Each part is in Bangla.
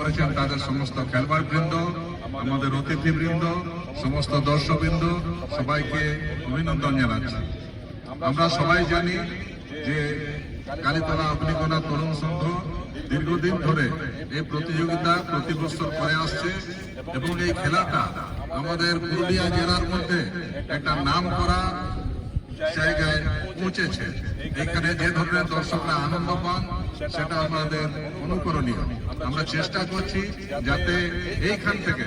করেছেন তাদের সমস্ত খেলোয়াড় বৃন্দ, আমাদের অতিথিবৃন্দ, সমস্ত দর্শকবৃন্দ, সবাইকে অভিনন্দন জানাচ্ছি। আমরা সবাই জানি যে কালীতলা অগ্নিকণা তরুণ সংঘ দীর্ঘদিন ধরে এই প্রতিযোগিতা প্রতি বছর করে আসছে এবং এই খেলাটা আমাদের পুরুলিয়া জেলার মধ্যে একটা নাম করা জায়গায় পৌঁছেছে। এখানে যে ধরনের দর্শকরা আনন্দ পান সেটা আমাদের অনুকরণীয়। আমরা চেষ্টা করছি যাতে এইখান থেকে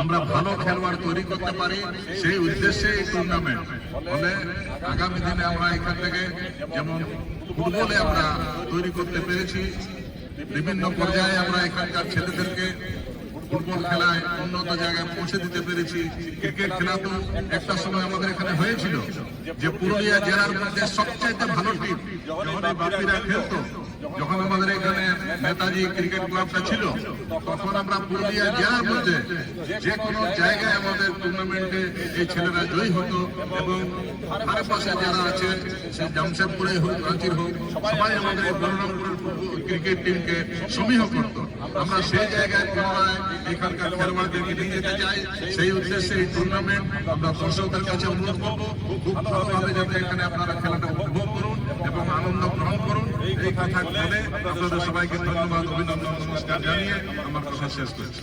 আমরা ভালো খেলোয়াড় তৈরি করতে পারি, সেই উদ্দেশ্যে এই টুর্নামেন্ট। ফলে আগামী দিনে আমরা এখান থেকে যেমন ফুটবলে আমরা তৈরি করতে পেরেছি, বিভিন্ন পর্যায়ে আমরা এখানকার ছেলেদেরকে ফুটবল খেলায় উন্নত জায়গায় পৌঁছে দিতে পেরেছি। ক্রিকেট খেলা তো একটা সময় আমাদের এখানে হয়েছিল যে পুরুলিয়া জেলার মধ্যে সবচাইতে ভালো টিম যখন এই বাপিরা খেলতো, যখন আমাদের এখানে নেতাজি ক্রিকেট ক্লাবটা ছিল, তখন আমরা পুরুলিয়া জেলার মধ্যে যে কোনো জায়গায় আমাদের টুর্নামেন্টে এই ছেলেরা জয়ী হতো এবং আশেপাশে যারা আছে সে জামশেদপুরে হোক, রাঁচির হোক, সবাই আমাদের বলরামপুরের ক্রিকেট টিমকে সমীহ করত। আমরা সেই জায়গায় পুনরায় এখানকার খেলোয়াড়দেরকে নিয়ে যেতে চাই। সেই উদ্দেশ্যে এই টুর্নামেন্ট আমরা দর্শকদের কাছে অনুরোধ করবো খুব ভালোভাবে যাতে এখানে আপনারা খেলাটা উপভোগ করুন এবং আনন্দ গ্রহণ করুন। এই কথা বলে আপনাদের সবাইকে ধন্যবাদ, অভিনন্দন, নমস্কার জানিয়ে আমার কথা শেষ করছি।